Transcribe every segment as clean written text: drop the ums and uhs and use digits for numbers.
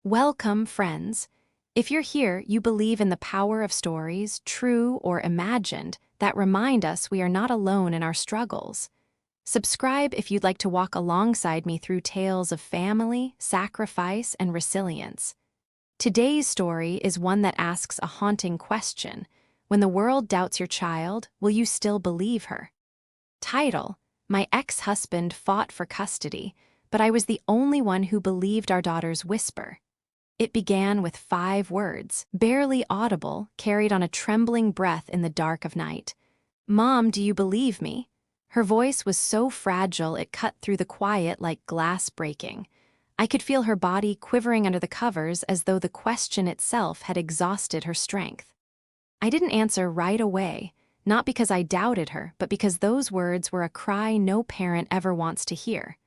Welcome, friends. If you're here, you believe in the power of stories, true or imagined, that remind us we are not alone in our struggles. Subscribe if you'd like to walk alongside me through tales of family, sacrifice, and resilience. Today's story is one that asks a haunting question. When the world doubts your child, will you still believe her? Title: My ex-husband fought for custody, but I was the only one who believed our daughter's whisper. It began with 5 words, barely audible, carried on a trembling breath in the dark of night. "Mom, do you believe me?" Her voice was so fragile it cut through the quiet like glass breaking. I could feel her body quivering under the covers as though the question itself had exhausted her strength. I didn't answer right away, not because I doubted her, but because those words were a cry no parent ever wants to hear.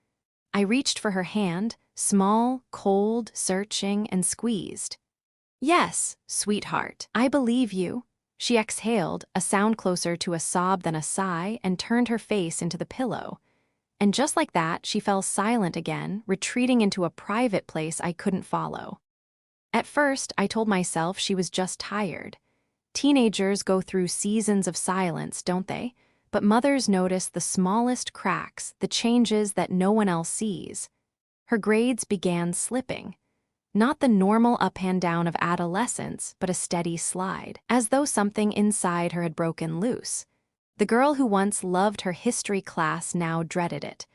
I reached for her hand, small, cold, searching, and squeezed. "Yes, sweetheart, I believe you." She exhaled, a sound closer to a sob than a sigh, and turned her face into the pillow. And just like that, she fell silent again, retreating into a private place I couldn't follow. At first, I told myself she was just tired. Teenagers go through seasons of silence, don't they? But mothers notice the smallest cracks, the changes that no one else sees. Her grades began slipping. Not the normal up and down of adolescence, but a steady slide, as though something inside her had broken loose. The girl who once loved her history class now dreaded it.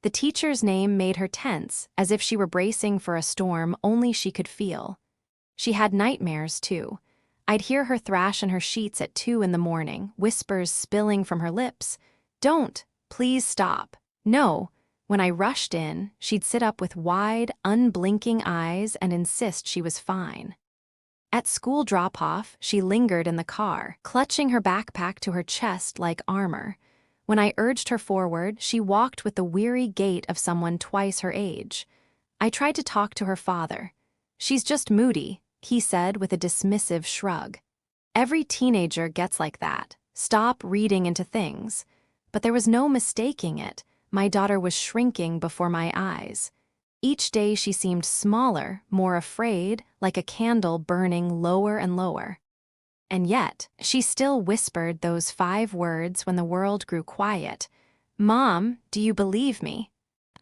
The teacher's name made her tense, as if she were bracing for a storm only she could feel. She had nightmares, too. I'd hear her thrash in her sheets at 2 in the morning, whispers spilling from her lips. "Don't, please stop." "No." When I rushed in, she'd sit up with wide, unblinking eyes and insist she was fine. At school drop-off, she lingered in the car, clutching her backpack to her chest like armor. When I urged her forward, she walked with the weary gait of someone twice her age. I tried to talk to her father. "She's just moody," he said with a dismissive shrug. Every teenager gets like that. Stop reading into things. But there was no mistaking it. My daughter was shrinking before my eyes. Each day she seemed smaller, more afraid, like a candle burning lower and lower. And yet, she still whispered those 5 words when the world grew quiet. "Mom, do you believe me?"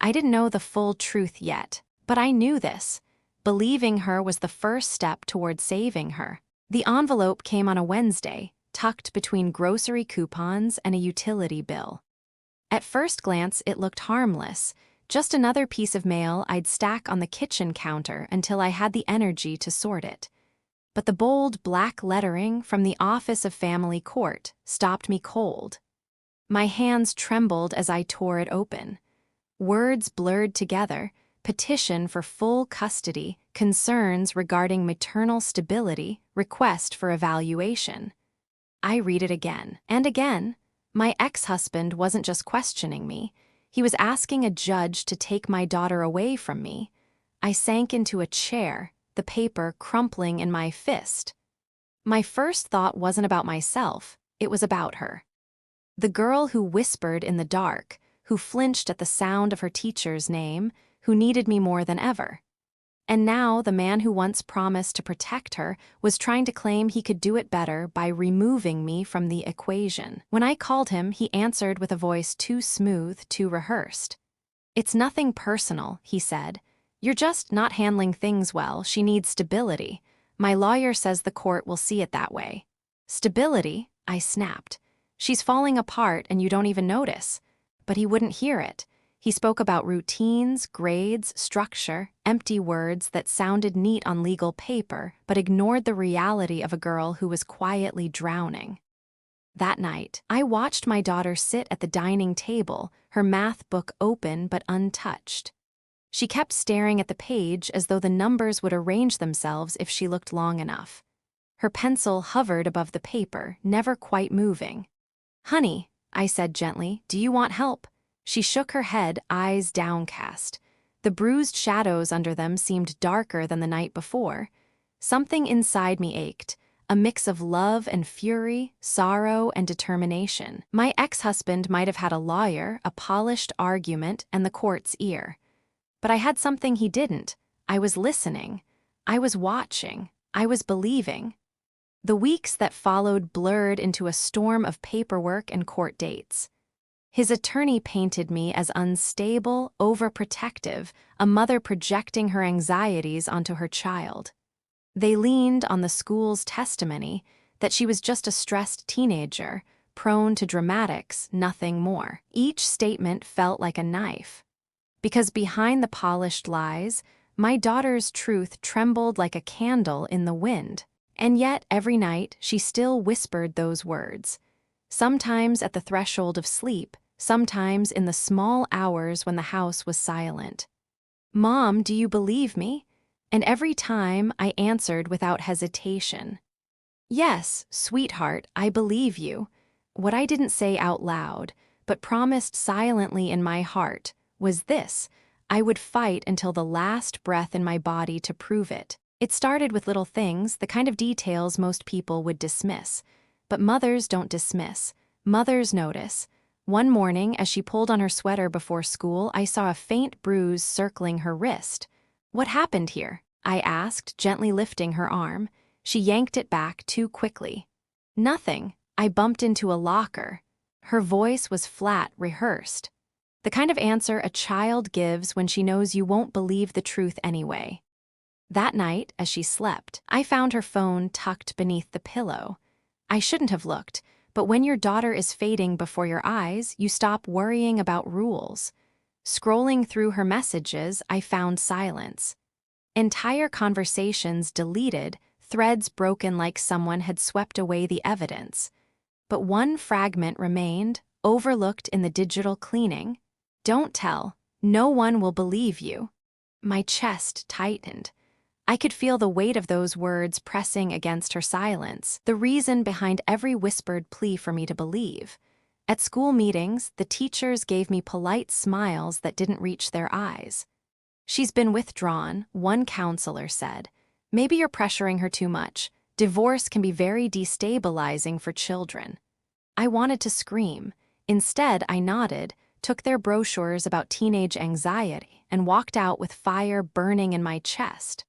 I didn't know the full truth yet, but I knew this. Believing her was the first step toward saving her. The envelope came on a Wednesday, tucked between grocery coupons and a utility bill. At first glance, it looked harmless, just another piece of mail I'd stack on the kitchen counter until I had the energy to sort it. But the bold black lettering from the Office of Family Court stopped me cold. My hands trembled as I tore it open. Words blurred together: petition for full custody, concerns regarding maternal stability, request for evaluation. I read it again and again. My ex-husband wasn't just questioning me. He was asking a judge to take my daughter away from me. I sank into a chair, the paper crumpling in my fist. My first thought wasn't about myself, it was about her. The girl who whispered in the dark, who flinched at the sound of her teacher's name, who needed me more than ever. And now the man who once promised to protect her was trying to claim he could do it better by removing me from the equation. When I called him, he answered with a voice too smooth, too rehearsed. "It's nothing personal," he said. "You're just not handling things well. She needs stability. My lawyer says the court will see it that way." "Stability?" I snapped. "She's falling apart and you don't even notice." But he wouldn't hear it. He spoke about routines, grades, structure, empty words that sounded neat on legal paper, but ignored the reality of a girl who was quietly drowning. That night, I watched my daughter sit at the dining table, her math book open but untouched. She kept staring at the page as though the numbers would arrange themselves if she looked long enough. Her pencil hovered above the paper, never quite moving. "Honey," I said gently, "do you want help?" She shook her head, eyes downcast. The bruised shadows under them seemed darker than the night before. Something inside me ached, a mix of love and fury, sorrow and determination. My ex-husband might have had a lawyer, a polished argument, and the court's ear. But I had something he didn't. I was listening. I was watching. I was believing. The weeks that followed blurred into a storm of paperwork and court dates. His attorney painted me as unstable, overprotective, a mother projecting her anxieties onto her child. They leaned on the school's testimony that she was just a stressed teenager, prone to dramatics, nothing more. Each statement felt like a knife. Because behind the polished lies, my daughter's truth trembled like a candle in the wind. And yet, every night, she still whispered those words. Sometimes at the threshold of sleep, sometimes in the small hours when the house was silent. "Mom, do you believe me?" And every time I answered without hesitation. "Yes, sweetheart, I believe you." What I didn't say out loud, but promised silently in my heart, was this: I would fight until the last breath in my body to prove it. It started with little things, the kind of details most people would dismiss. But mothers don't dismiss. Mothers notice. One morning, as she pulled on her sweater before school, I saw a faint bruise circling her wrist. "What happened here?" I asked, gently lifting her arm. She yanked it back too quickly. "Nothing. I bumped into a locker." Her voice was flat, rehearsed. The kind of answer a child gives when she knows you won't believe the truth anyway. That night, as she slept, I found her phone tucked beneath the pillow. I shouldn't have looked, but when your daughter is fading before your eyes, you stop worrying about rules. Scrolling through her messages, I found silence. Entire conversations deleted, threads broken like someone had swept away the evidence. But one fragment remained, overlooked in the digital cleaning. "Don't tell. No one will believe you." My chest tightened. I could feel the weight of those words pressing against her silence, the reason behind every whispered plea for me to believe. At school meetings, the teachers gave me polite smiles that didn't reach their eyes. "She's been withdrawn," one counselor said. "Maybe you're pressuring her too much. Divorce can be very destabilizing for children." I wanted to scream. Instead, I nodded, took their brochures about teenage anxiety, and walked out with fire burning in my chest.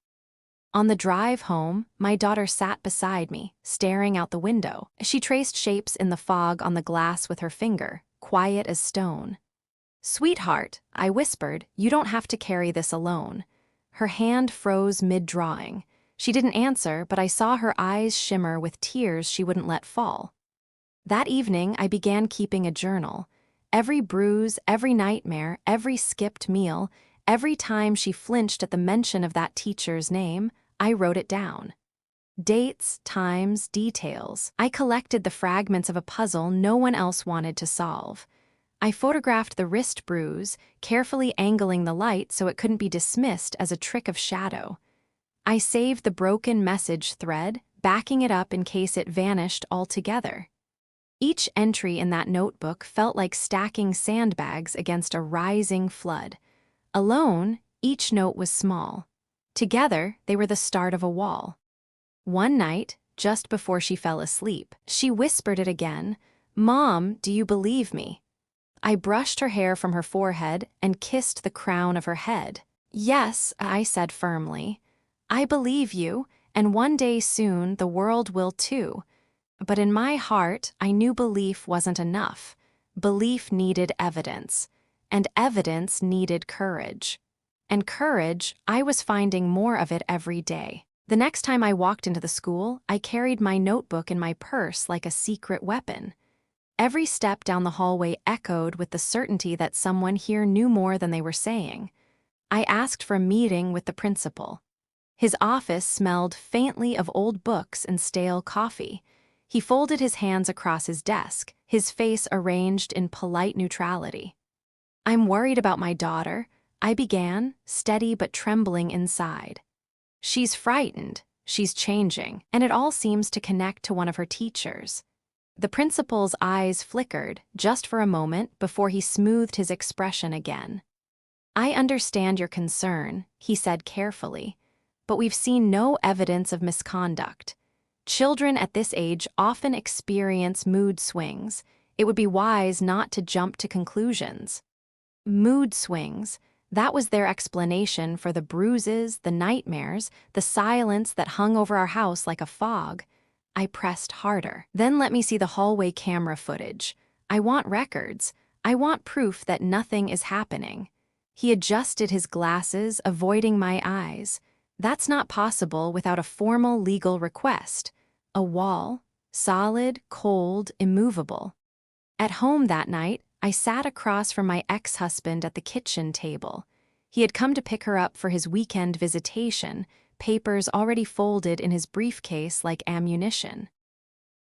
On the drive home, my daughter sat beside me, staring out the window. She traced shapes in the fog on the glass with her finger, quiet as stone. "Sweetheart," I whispered, "you don't have to carry this alone." Her hand froze mid-drawing. She didn't answer, but I saw her eyes shimmer with tears she wouldn't let fall. That evening, I began keeping a journal. Every bruise, every nightmare, every skipped meal, every time she flinched at the mention of that teacher's name, I wrote it down. Dates, times, details. I collected the fragments of a puzzle no one else wanted to solve. I photographed the wrist bruise, carefully angling the light so it couldn't be dismissed as a trick of shadow. I saved the broken message thread, backing it up in case it vanished altogether. Each entry in that notebook felt like stacking sandbags against a rising flood. Alone, each note was small. Together, they were the start of a wall. One night, just before she fell asleep, she whispered it again. "Mom, do you believe me?" I brushed her hair from her forehead and kissed the crown of her head. "Yes," I said firmly. "I believe you, and one day soon the world will too." But in my heart, I knew belief wasn't enough. Belief needed evidence, and evidence needed courage. And courage, I was finding more of it every day. The next time I walked into the school, I carried my notebook in my purse like a secret weapon. Every step down the hallway echoed with the certainty that someone here knew more than they were saying. I asked for a meeting with the principal. His office smelled faintly of old books and stale coffee. He folded his hands across his desk, his face arranged in polite neutrality. "I'm worried about my daughter," I began, steady but trembling inside. "She's frightened, she's changing, and it all seems to connect to one of her teachers." The principal's eyes flickered, just for a moment, before he smoothed his expression again. "I understand your concern," he said carefully, "but we've seen no evidence of misconduct. Children at this age often experience mood swings. It would be wise not to jump to conclusions." Mood swings. That was their explanation for the bruises, the nightmares, the silence that hung over our house like a fog. I pressed harder. Then let me see the hallway camera footage. I want records. I want proof that nothing is happening. He adjusted his glasses, avoiding my eyes. That's not possible without a formal legal request. A wall, solid, cold, immovable. At home that night, I sat across from my ex-husband at the kitchen table. He had come to pick her up for his weekend visitation, papers already folded in his briefcase like ammunition.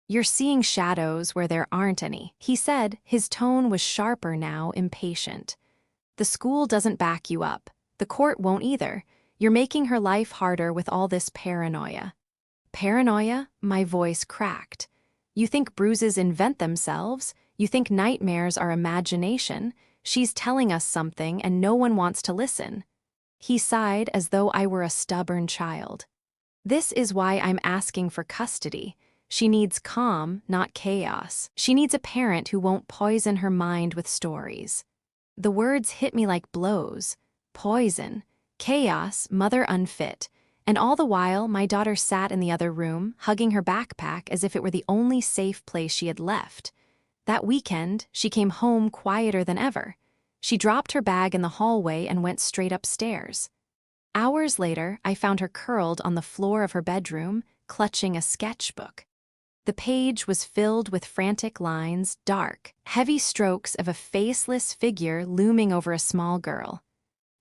"You're seeing shadows where there aren't any," he said. His tone was sharper now, impatient. "The school doesn't back you up. The court won't either. You're making her life harder with all this paranoia." "Paranoia?" My voice cracked. "You think bruises invent themselves? You think nightmares are imagination? She's telling us something and no one wants to listen." He sighed as though I were a stubborn child. "This is why I'm asking for custody. She needs calm, not chaos. She needs a parent who won't poison her mind with stories." The words hit me like blows. Poison, chaos, mother unfit. And all the while, my daughter sat in the other room, hugging her backpack as if it were the only safe place she had left. That weekend, she came home quieter than ever. She dropped her bag in the hallway and went straight upstairs. Hours later, I found her curled on the floor of her bedroom, clutching a sketchbook. The page was filled with frantic lines, dark, heavy strokes of a faceless figure looming over a small girl.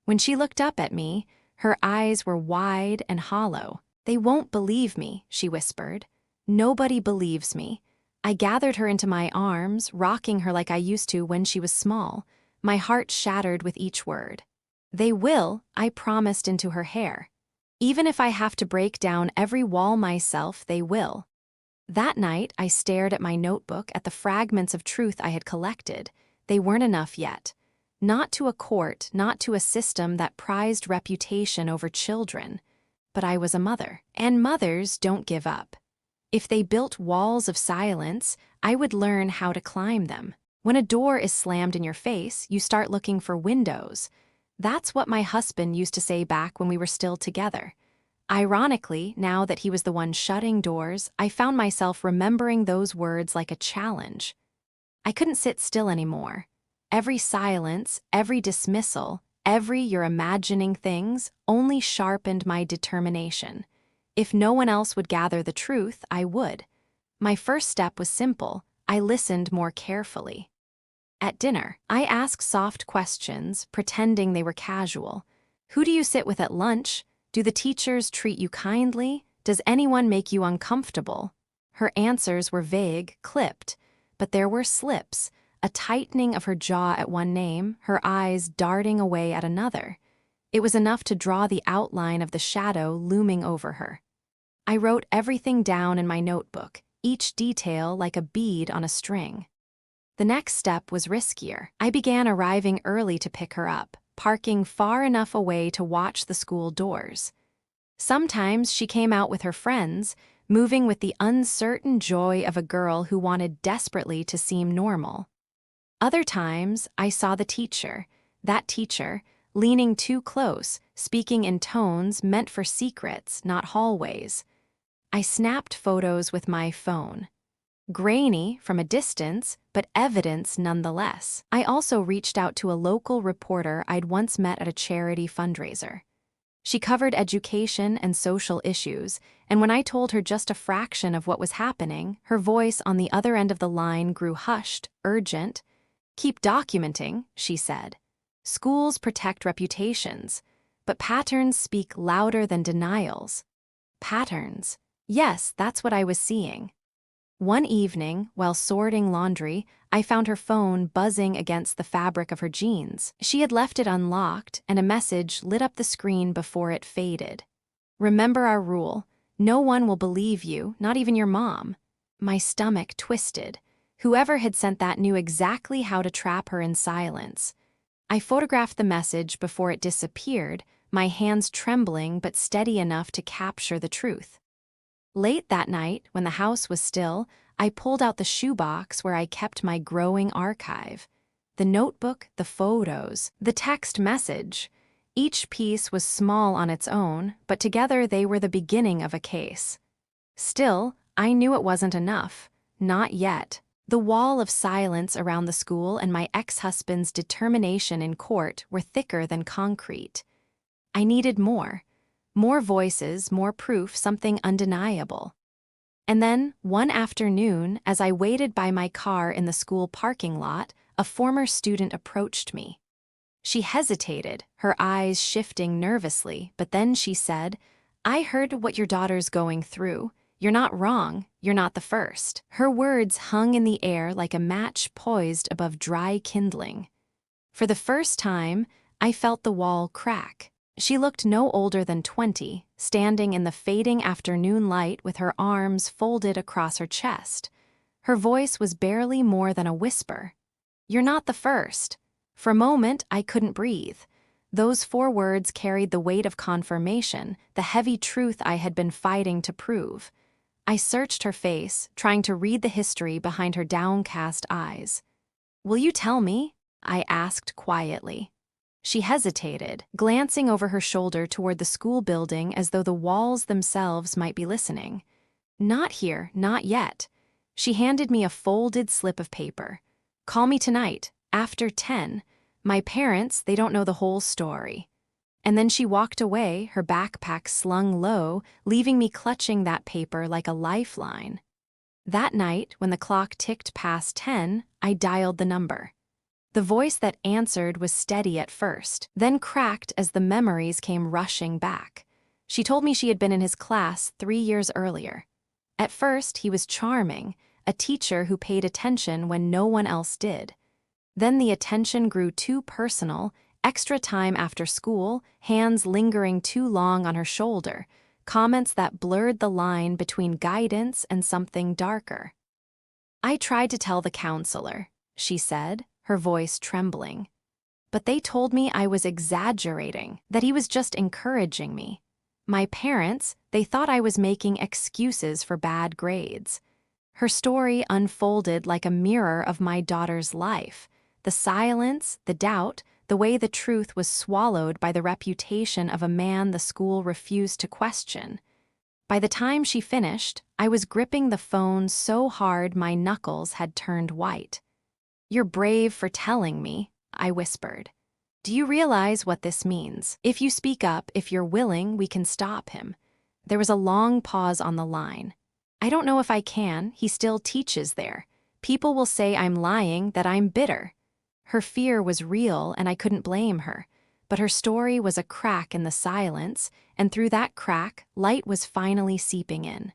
When she looked up at me, her eyes were wide and hollow. "They won't believe me," she whispered. "Nobody believes me." I gathered her into my arms, rocking her like I used to when she was small. My heart shattered with each word. "They will," I promised into her hair. "Even if I have to break down every wall myself, they will." That night, I stared at my notebook, at the fragments of truth I had collected. They weren't enough yet. Not to a court, not to a system that prized reputation over children. But I was a mother, and mothers don't give up. If they built walls of silence, I would learn how to climb them. When a door is slammed in your face, you start looking for windows. That's what my husband used to say back when we were still together. Ironically, now that he was the one shutting doors, I found myself remembering those words like a challenge. I couldn't sit still anymore. Every silence, every dismissal, every "you're imagining things" only sharpened my determination. If no one else would gather the truth, I would. My first step was simple. I listened more carefully. At dinner, I asked soft questions, pretending they were casual. "Who do you sit with at lunch? Do the teachers treat you kindly? Does anyone make you uncomfortable?" Her answers were vague, clipped, but there were slips, a tightening of her jaw at one name, her eyes darting away at another. It was enough to draw the outline of the shadow looming over her. I wrote everything down in my notebook, each detail like a bead on a string. The next step was riskier. I began arriving early to pick her up, parking far enough away to watch the school doors. Sometimes she came out with her friends, moving with the uncertain joy of a girl who wanted desperately to seem normal. Other times, I saw the teacher, that teacher, leaning too close, speaking in tones meant for secrets, not hallways. I snapped photos with my phone. Grainy from a distance, but evidence nonetheless. I also reached out to a local reporter I'd once met at a charity fundraiser. She covered education and social issues, and when I told her just a fraction of what was happening, her voice on the other end of the line grew hushed, urgent. "Keep documenting," she said. "Schools protect reputations, but patterns speak louder than denials." Patterns. Yes, that's what I was seeing. One evening, while sorting laundry, I found her phone buzzing against the fabric of her jeans. She had left it unlocked, and a message lit up the screen before it faded. "Remember our rule. No one will believe you, not even your mom." My stomach twisted. Whoever had sent that knew exactly how to trap her in silence. I photographed the message before it disappeared, my hands trembling but steady enough to capture the truth. Late that night, when the house was still, I pulled out the shoebox where I kept my growing archive. The notebook, the photos, the text message. Each piece was small on its own, but together they were the beginning of a case. Still, I knew it wasn't enough. Not yet. The wall of silence around the school and my ex-husband's determination in court were thicker than concrete. I needed more. More voices, more proof, something undeniable. And then, one afternoon, as I waited by my car in the school parking lot, a former student approached me. She hesitated, her eyes shifting nervously, but then she said, "I heard what your daughter's going through. You're not wrong. You're not the first." Her words hung in the air like a match poised above dry kindling. For the first time, I felt the wall crack. She looked no older than 20, standing in the fading afternoon light with her arms folded across her chest. Her voice was barely more than a whisper. "You're not the first." For a moment, I couldn't breathe. Those 4 words carried the weight of confirmation, the heavy truth I had been fighting to prove. I searched her face, trying to read the history behind her downcast eyes. "Will you tell me?" I asked quietly. She hesitated, glancing over her shoulder toward the school building as though the walls themselves might be listening. "Not here, not yet." She handed me a folded slip of paper. "Call me tonight, after 10. My parents, they don't know the whole story." And then she walked away, her backpack slung low, leaving me clutching that paper like a lifeline. That night, when the clock ticked past 10, I dialed the number. The voice that answered was steady at first, then cracked as the memories came rushing back. She told me she had been in his class 3 years earlier. At first, he was charming, a teacher who paid attention when no one else did. Then the attention grew too personal, extra time after school, hands lingering too long on her shoulder, comments that blurred the line between guidance and something darker. "I tried to tell the counselor," she said, her voice trembling. "But they told me I was exaggerating, that he was just encouraging me. My parents, they thought I was making excuses for bad grades." Her story unfolded like a mirror of my daughter's life. The silence, the doubt, the way the truth was swallowed by the reputation of a man the school refused to question. By the time she finished, I was gripping the phone so hard my knuckles had turned white. "You're brave for telling me," I whispered. "Do you realize what this means? If you speak up, if you're willing, we can stop him." There was a long pause on the line. "I don't know if I can. He still teaches there. People will say I'm lying, that I'm bitter." Her fear was real, and I couldn't blame her. But her story was a crack in the silence, and through that crack, light was finally seeping in.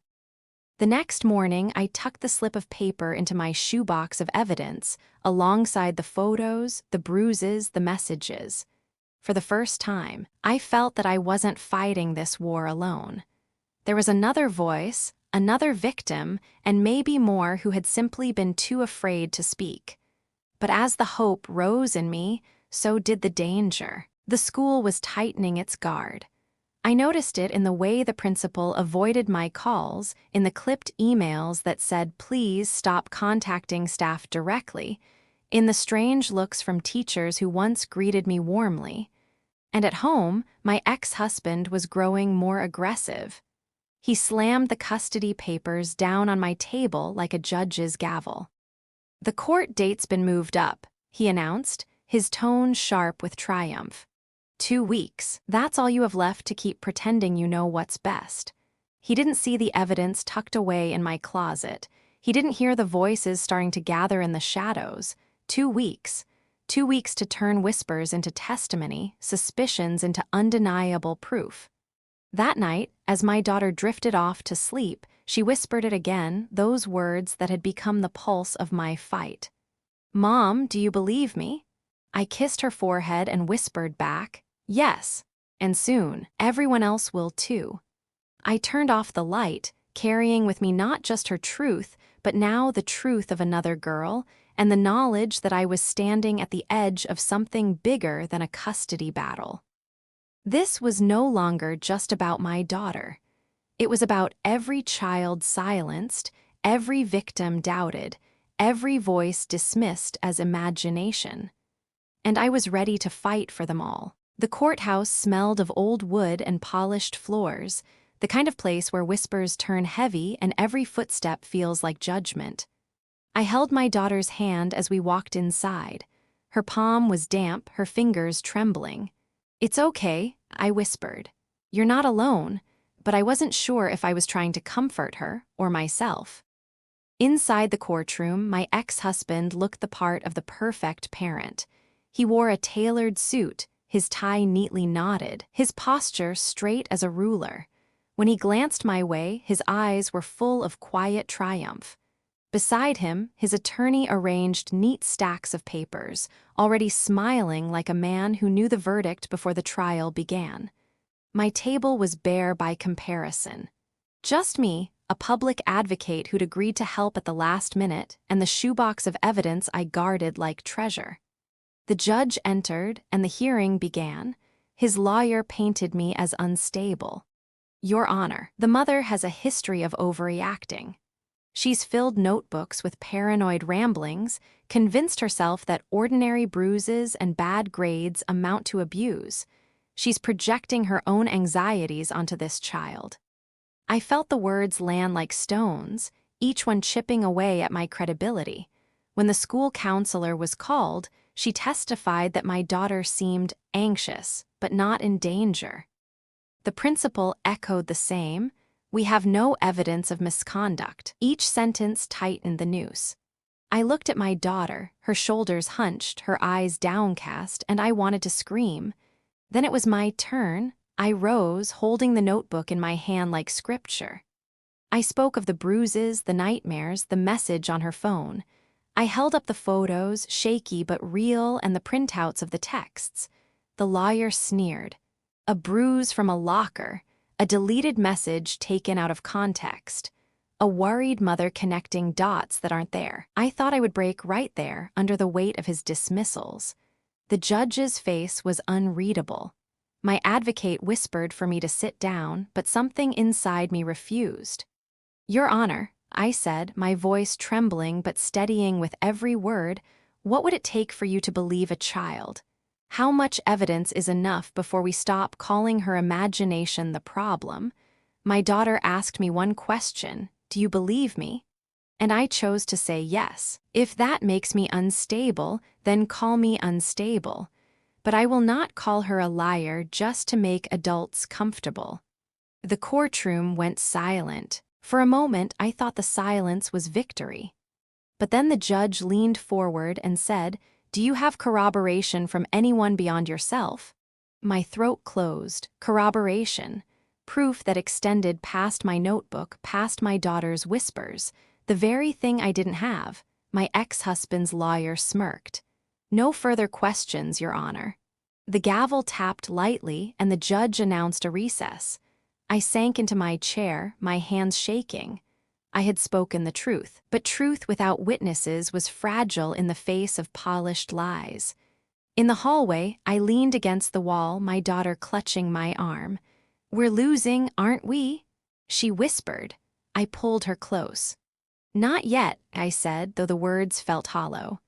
The next morning, I tucked the slip of paper into my shoebox of evidence, alongside the photos, the bruises, the messages. For the first time, I felt that I wasn't fighting this war alone. There was another voice, another victim, and maybe more who had simply been too afraid to speak. But as the hope rose in me, so did the danger. The school was tightening its guard. I noticed it in the way the principal avoided my calls, in the clipped emails that said, "Please stop contacting staff directly," in the strange looks from teachers who once greeted me warmly. And at home, my ex-husband was growing more aggressive. He slammed the custody papers down on my table like a judge's gavel. "The court date's been moved up," he announced, his tone sharp with triumph. 2 weeks, that's all you have left to keep pretending you know what's best." He didn't see the evidence tucked away in my closet. He didn't hear the voices starting to gather in the shadows. 2 weeks. 2 weeks to turn whispers into testimony, suspicions into undeniable proof. That night, as my daughter drifted off to sleep, she whispered it again, those words that had become the pulse of my fight. "Mom, do you believe me?" I kissed her forehead and whispered back, "Yes, and soon, everyone else will too." I turned off the light, carrying with me not just her truth, but now the truth of another girl, and the knowledge that I was standing at the edge of something bigger than a custody battle. This was no longer just about my daughter. It was about every child silenced, every victim doubted, every voice dismissed as imagination. And I was ready to fight for them all. The courthouse smelled of old wood and polished floors, the kind of place where whispers turn heavy and every footstep feels like judgment. I held my daughter's hand as we walked inside. Her palm was damp, her fingers trembling. "It's okay," I whispered. "You're not alone," but I wasn't sure if I was trying to comfort her or myself. Inside the courtroom, my ex-husband looked the part of the perfect parent. He wore a tailored suit, his tie neatly knotted, his posture straight as a ruler. When he glanced my way, his eyes were full of quiet triumph. Beside him, his attorney arranged neat stacks of papers, already smiling like a man who knew the verdict before the trial began. My table was bare by comparison. Just me, a public advocate who'd agreed to help at the last minute, and the shoebox of evidence I guarded like treasure. The judge entered, and the hearing began. His lawyer painted me as unstable. "Your Honor, the mother has a history of overreacting. She's filled notebooks with paranoid ramblings, convinced herself that ordinary bruises and bad grades amount to abuse. She's projecting her own anxieties onto this child." I felt the words land like stones, each one chipping away at my credibility. When the school counselor was called, she testified that my daughter seemed anxious, but not in danger. The principal echoed the same. "We have no evidence of misconduct." Each sentence tightened the noose. I looked at my daughter, her shoulders hunched, her eyes downcast, and I wanted to scream. Then it was my turn. I rose, holding the notebook in my hand like scripture. I spoke of the bruises, the nightmares, the message on her phone. I held up the photos, shaky but real, and the printouts of the texts. The lawyer sneered. "A bruise from a locker, a deleted message taken out of context, a worried mother connecting dots that aren't there." I thought I would break right there under the weight of his dismissals. The judge's face was unreadable. My advocate whispered for me to sit down, but something inside me refused. "Your Honor," I said, my voice trembling but steadying with every word, "what would it take for you to believe a child? How much evidence is enough before we stop calling her imagination the problem? My daughter asked me one question: do you believe me?" And I chose to say yes. If that makes me unstable, then call me unstable. But I will not call her a liar just to make adults comfortable. The courtroom went silent. For a moment, I thought the silence was victory. But then the judge leaned forward and said, "Do you have corroboration from anyone beyond yourself?" My throat closed. Corroboration. Proof that extended past my notebook, past my daughter's whispers. The very thing I didn't have. My ex-husband's lawyer smirked. "No further questions, Your Honor." The gavel tapped lightly, and the judge announced a recess. I sank into my chair, my hands shaking. I had spoken the truth, but truth without witnesses was fragile in the face of polished lies. In the hallway, I leaned against the wall, my daughter clutching my arm. "We're losing, aren't we?" she whispered. I pulled her close. "Not yet," I said, though the words felt hollow.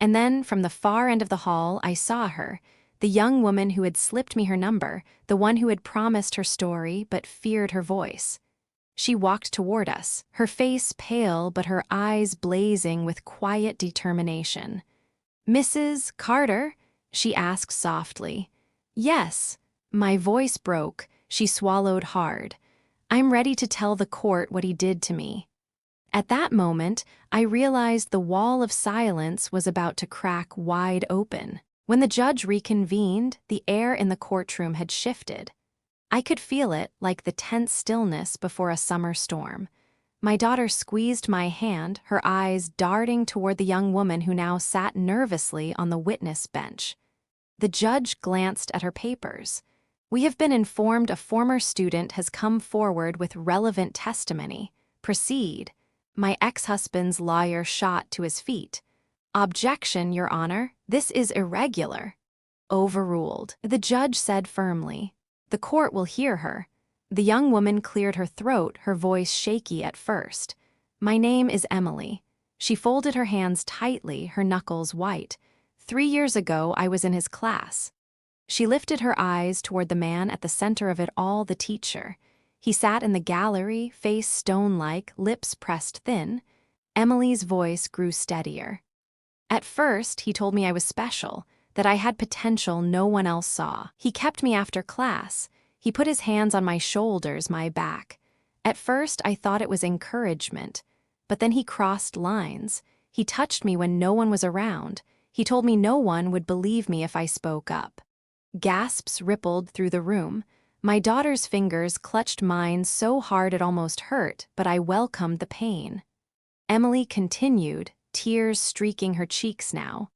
And then, from the far end of the hall, I saw her, the young woman who had slipped me her number, the one who had promised her story but feared her voice. She walked toward us, her face pale but her eyes blazing with quiet determination. "Mrs. Carter?" she asked softly. "Yes." My voice broke. She swallowed hard. "I'm ready to tell the court what he did to me." At that moment, I realized the wall of silence was about to crack wide open. When the judge reconvened, the air in the courtroom had shifted. I could feel it, like the tense stillness before a summer storm. My daughter squeezed my hand, her eyes darting toward the young woman who now sat nervously on the witness bench. The judge glanced at her papers. "We have been informed a former student has come forward with relevant testimony. Proceed." My ex-husband's lawyer shot to his feet. "Objection, Your Honor. This is irregular." Overruled. The judge said firmly, "The court will hear her." The young woman cleared her throat, her voice shaky at first. "My name is Emily." She folded her hands tightly, her knuckles white. 3 years ago, I was in his class. She lifted her eyes toward the man at the center of it all, the teacher. He sat in the gallery, face stone-like, lips pressed thin. Emily's voice grew steadier. At first, he told me I was special, that I had potential no one else saw. He kept me after class. He put his hands on my shoulders, my back. At first, I thought it was encouragement. But then he crossed lines. He touched me when no one was around. He told me no one would believe me if I spoke up. Gasps rippled through the room. My daughter's fingers clutched mine so hard it almost hurt, but I welcomed the pain. Emily continued, tears streaking her cheeks now.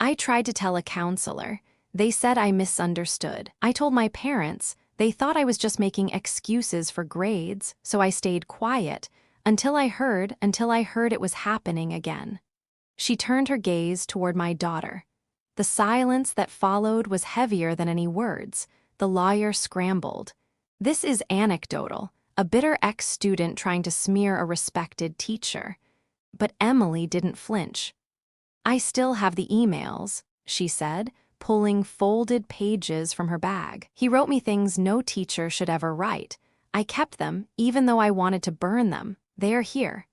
I tried to tell a counselor. They said I misunderstood. I told my parents. They thought I was just making excuses for grades, so I stayed quiet until I heard it was happening again. She turned her gaze toward my daughter. The silence that followed was heavier than any words. The lawyer scrambled. This is anecdotal, a bitter ex-student trying to smear a respected teacher. But Emily didn't flinch. I still have the emails, she said, pulling folded pages from her bag. He wrote me things no teacher should ever write. I kept them, even though I wanted to burn them. They are here.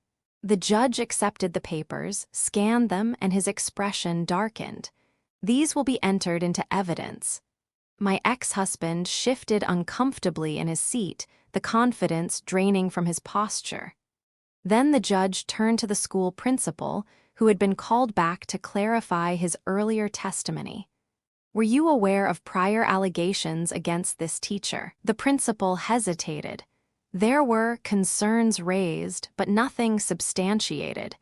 The judge accepted the papers, scanned them, and his expression darkened. These will be entered into evidence. My ex-husband shifted uncomfortably in his seat, the confidence draining from his posture. Then the judge turned to the school principal, who had been called back to clarify his earlier testimony. Were you aware of prior allegations against this teacher? The principal hesitated. There were concerns raised, but nothing substantiated.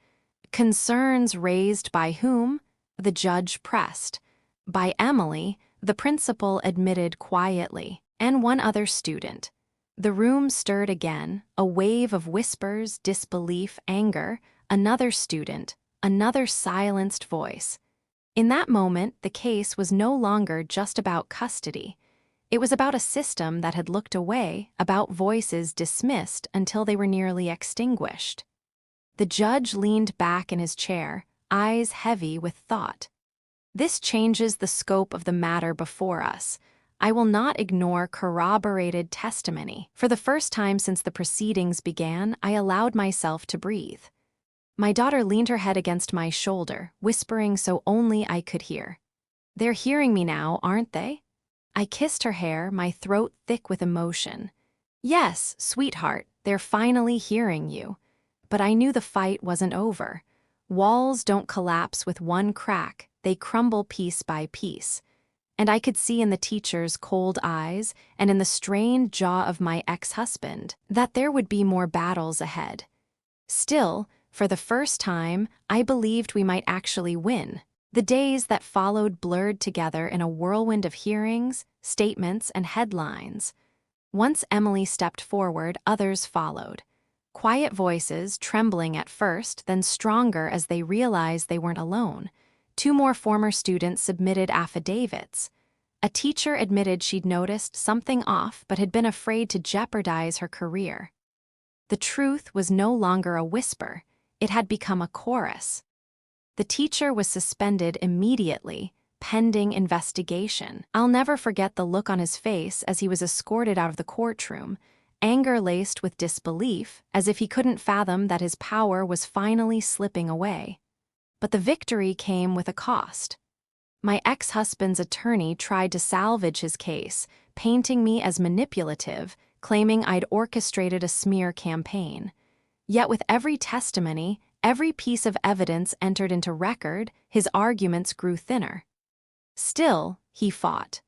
Concerns raised by whom? The judge pressed. By Emily, the principal admitted quietly, and one other student. The room stirred again, a wave of whispers, disbelief, anger. Another student, another silenced voice. In that moment, the case was no longer just about custody. It was about a system that had looked away, about voices dismissed until they were nearly extinguished. The judge leaned back in his chair, eyes heavy with thought. This changes the scope of the matter before us. I will not ignore corroborated testimony. For the first time since the proceedings began, I allowed myself to breathe. My daughter leaned her head against my shoulder, whispering so only I could hear. They're hearing me now, aren't they? I kissed her hair, my throat thick with emotion. Yes, sweetheart, they're finally hearing you. But I knew the fight wasn't over. Walls don't collapse with one crack, they crumble piece by piece. And I could see in the teacher's cold eyes and in the strained jaw of my ex-husband that there would be more battles ahead. Still, for the first time, I believed we might actually win. The days that followed blurred together in a whirlwind of hearings, statements, and headlines. Once Emily stepped forward, others followed. Quiet voices, trembling at first, then stronger as they realized they weren't alone. 2 more former students submitted affidavits. A teacher admitted she'd noticed something off but had been afraid to jeopardize her career. The truth was no longer a whisper. It had become a chorus. The teacher was suspended immediately, pending investigation. I'll never forget the look on his face as he was escorted out of the courtroom, anger laced with disbelief, as if he couldn't fathom that his power was finally slipping away. But the victory came with a cost. My ex-husband's attorney tried to salvage his case, painting me as manipulative, claiming I'd orchestrated a smear campaign. Yet with every testimony, every piece of evidence entered into record, his arguments grew thinner. Still, he fought.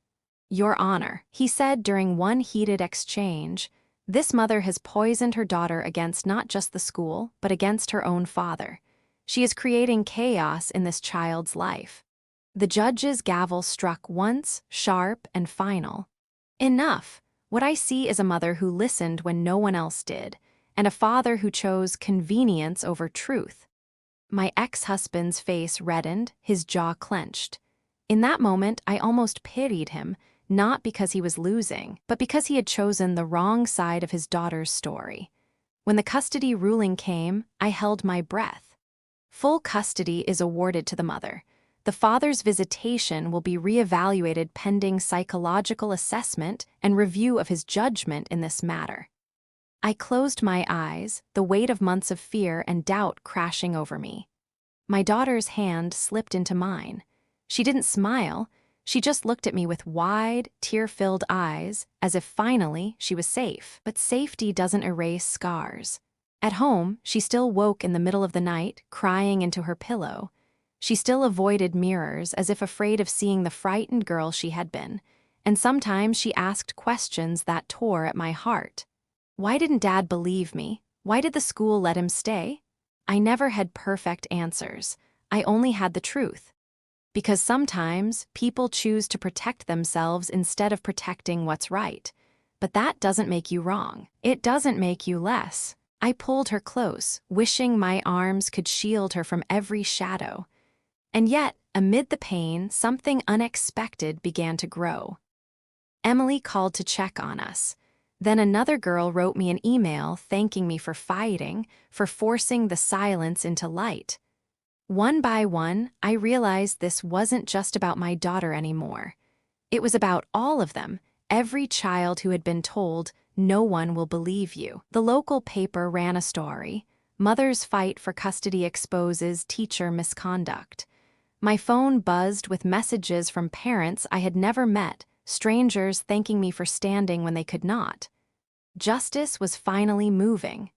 Your Honor, he said during one heated exchange, this mother has poisoned her daughter against not just the school, but against her own father. She is creating chaos in this child's life. The judge's gavel struck once, sharp and final. Enough. What I see is a mother who listened when no one else did, and a father who chose convenience over truth. My ex-husband's face reddened, his jaw clenched. In that moment, I almost pitied him, not because he was losing, but because he had chosen the wrong side of his daughter's story. When the custody ruling came, I held my breath. Full custody is awarded to the mother. The father's visitation will be reevaluated pending psychological assessment and review of his judgment in this matter. I closed my eyes, the weight of months of fear and doubt crashing over me. My daughter's hand slipped into mine. She didn't smile, she just looked at me with wide, tear-filled eyes, as if finally she was safe. But safety doesn't erase scars. At home, she still woke in the middle of the night, crying into her pillow. She still avoided mirrors, as if afraid of seeing the frightened girl she had been, and sometimes she asked questions that tore at my heart. Why didn't Dad believe me? Why did the school let him stay? I never had perfect answers. I only had the truth. Because sometimes people choose to protect themselves instead of protecting what's right. But that doesn't make you wrong. It doesn't make you less. I pulled her close, wishing my arms could shield her from every shadow. And yet, amid the pain, something unexpected began to grow. Emily called to check on us. Then another girl wrote me an email thanking me for fighting, for forcing the silence into light. One by one, I realized this wasn't just about my daughter anymore. It was about all of them, every child who had been told, "No one will believe you." The local paper ran a story, "Mother's fight for custody exposes teacher misconduct." My phone buzzed with messages from parents I had never met, strangers thanking me for standing when they could not. Justice was finally moving.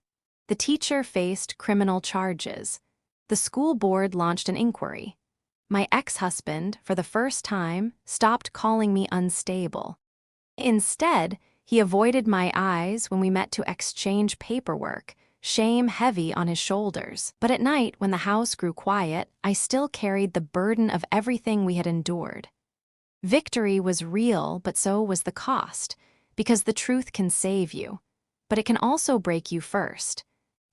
The teacher faced criminal charges. The school board launched an inquiry. My ex-husband, for the first time, stopped calling me unstable. Instead, he avoided my eyes when we met to exchange paperwork, shame heavy on his shoulders. But at night, when the house grew quiet, I still carried the burden of everything we had endured. Victory was real, but so was the cost, because the truth can save you, but it can also break you first.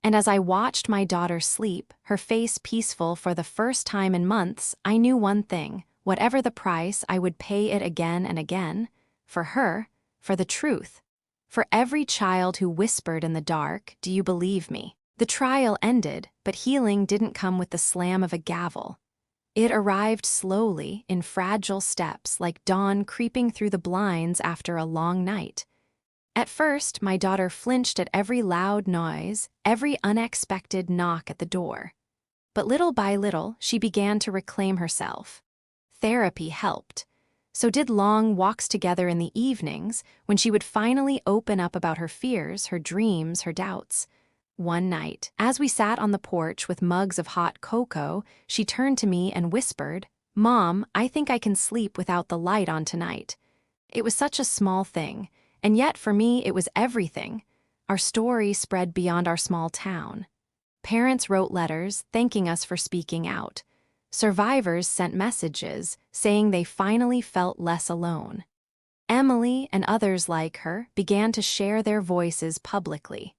And as I watched my daughter sleep, her face peaceful for the first time in months, I knew one thing: whatever the price, I would pay it again and again. For her, for the truth. For every child who whispered in the dark, "Do you believe me?" The trial ended, but healing didn't come with the slam of a gavel. It arrived slowly, in fragile steps, like dawn creeping through the blinds after a long night. At first, my daughter flinched at every loud noise, every unexpected knock at the door. But little by little, she began to reclaim herself. Therapy helped. So did long walks together in the evenings, when she would finally open up about her fears, her dreams, her doubts. One night, as we sat on the porch with mugs of hot cocoa, she turned to me and whispered, "Mom, I think I can sleep without the light on tonight." It was such a small thing, and yet for me it was everything. Our story spread beyond our small town. Parents wrote letters thanking us for speaking out. Survivors sent messages saying they finally felt less alone. Emily and others like her began to share their voices publicly.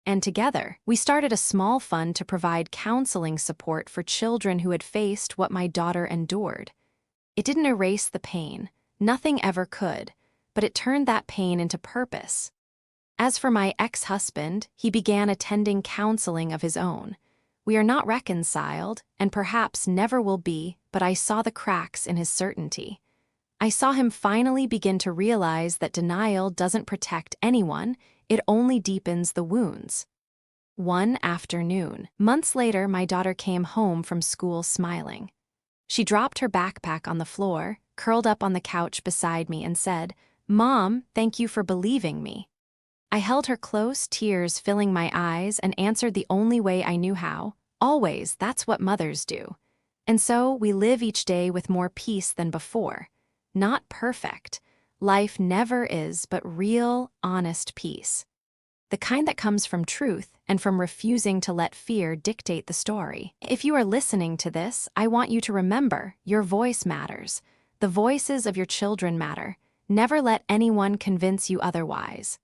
And together, we started a small fund to provide counseling support for children who had faced what my daughter endured. It didn't erase the pain, nothing ever could, but it turned that pain into purpose. As for my ex-husband, he began attending counseling of his own. We are not reconciled, and perhaps never will be, but I saw the cracks in his certainty. I saw him finally begin to realize that denial doesn't protect anyone, it only deepens the wounds. One afternoon, months later, my daughter came home from school smiling. She dropped her backpack on the floor, curled up on the couch beside me, and said, "Mom, thank you for believing me." I held her close, tears filling my eyes, and answered the only way I knew how. Always, that's what mothers do. And so we live each day with more peace than before. Not perfect. Life never is, but real, honest peace. The kind that comes from truth and from refusing to let fear dictate the story. If you are listening to this, I want you to remember, your voice matters. The voices of your children matter. Never let anyone convince you otherwise.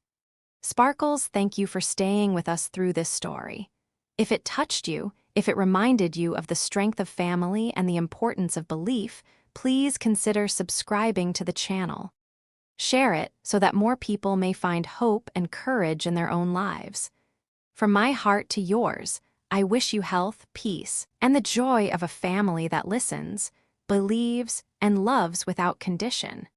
Sparkles, thank you for staying with us through this story. If it touched you, if it reminded you of the strength of family and the importance of belief, please consider subscribing to the channel. Share it so that more people may find hope and courage in their own lives. From my heart to yours, I wish you health, peace, and the joy of a family that listens. believes, and loves without condition.